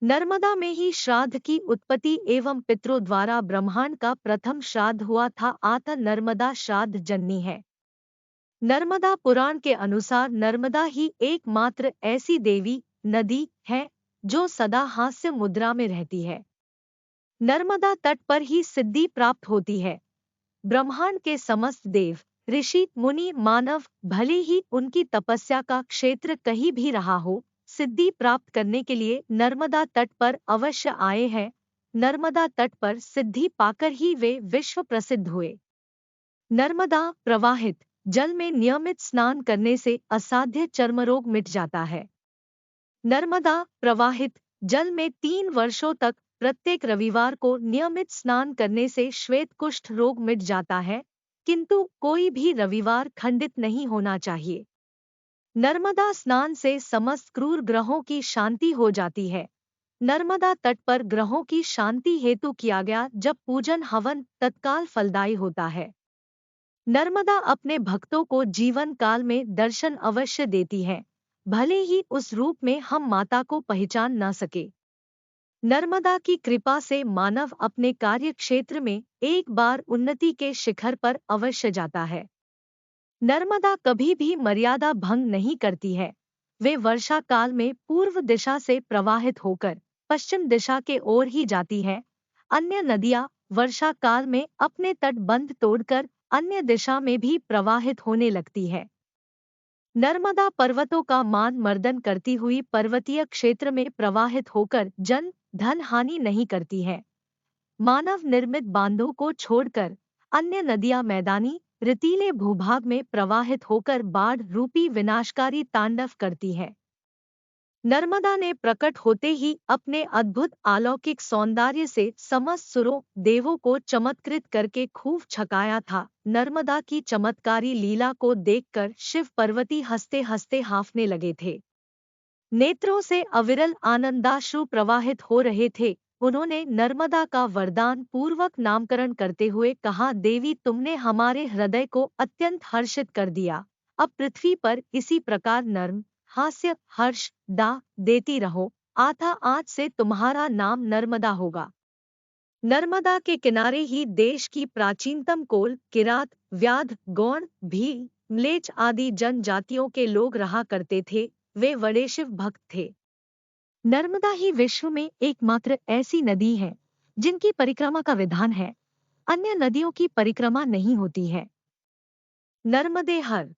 नर्मदा में ही श्राद्ध की उत्पत्ति एवं पितरों द्वारा ब्रह्मांड का प्रथम श्राद्ध हुआ था। अतः नर्मदा श्राद्ध जननी है। नर्मदा पुराण के अनुसार नर्मदा ही एकमात्र ऐसी देवी नदी है जो सदा हास्य मुद्रा में रहती है। नर्मदा तट पर ही सिद्धि प्राप्त होती है। ब्रह्मांड के समस्त देव ऋषि मुनि मानव भले ही उनकी तपस्या का क्षेत्र कहीं भी रहा हो, सिद्धि प्राप्त करने के लिए नर्मदा तट पर अवश्य आए हैं। नर्मदा तट पर सिद्धि पाकर ही वे विश्व प्रसिद्ध हुए। नर्मदा प्रवाहित जल में नियमित स्नान करने से असाध्य चर्म रोग मिट जाता है। नर्मदा प्रवाहित जल में 3 वर्षों तक प्रत्येक रविवार को नियमित स्नान करने से श्वेत कुष्ठ रोग मिट जाता है, किंतु कोई भी रविवार खंडित नहीं होना चाहिए। नर्मदा स्नान से समस्त क्रूर ग्रहों की शांति हो जाती है। नर्मदा तट पर ग्रहों की शांति हेतु किया गया जब पूजन हवन तत्काल फलदायी होता है। नर्मदा अपने भक्तों को जीवन काल में दर्शन अवश्य देती है, भले ही उस रूप में हम माता को पहचान न सके। नर्मदा की कृपा से मानव अपने कार्य क्षेत्र में एक बार उन्नति के शिखर पर अवश्य जाता है। नर्मदा कभी भी मर्यादा भंग नहीं करती है। वे वर्षा काल में पूर्व दिशा से प्रवाहित होकर पश्चिम दिशा के ओर ही जाती है। अन्य नदियां वर्षा काल में अपने तटबंध तोड़कर अन्य दिशा में भी प्रवाहित होने लगती है। नर्मदा पर्वतों का मान मर्दन करती हुई पर्वतीय क्षेत्र में प्रवाहित होकर जन धन हानि नहीं करती है। मानव निर्मित बांधों को छोड़कर अन्य नदियां मैदानी रेतीले भूभाग में प्रवाहित होकर बाढ़ रूपी विनाशकारी तांडव करती है। नर्मदा ने प्रकट होते ही अपने अद्भुत अलौकिक सौंदर्य से समस्त सुरों देवों को चमत्कृत करके खूब छकाया था। नर्मदा की चमत्कारी लीला को देखकर शिव पार्वती हंसते हंसते हांफने लगे थे। नेत्रों से अविरल आनंदाश्रु प्रवाहित हो रहे थे। उन्होंने नर्मदा का वरदान पूर्वक नामकरण करते हुए कहा, देवी तुमने हमारे हृदय को अत्यंत हर्षित कर दिया। अब पृथ्वी पर इसी प्रकार नर्म हास्य हर्ष दा देती रहो। आज से तुम्हारा नाम नर्मदा होगा। नर्मदा के किनारे ही देश की प्राचीनतम कोल किरात व्याध गौड़ भील म्लेच्छ आदि जनजातियों के लोग रहा करते थे। वे बड़े शिव भक्त थे। नर्मदा ही विश्व में एकमात्र ऐसी नदी है जिनकी परिक्रमा का विधान है। अन्य नदियों की परिक्रमा नहीं होती है। नर्मदे हर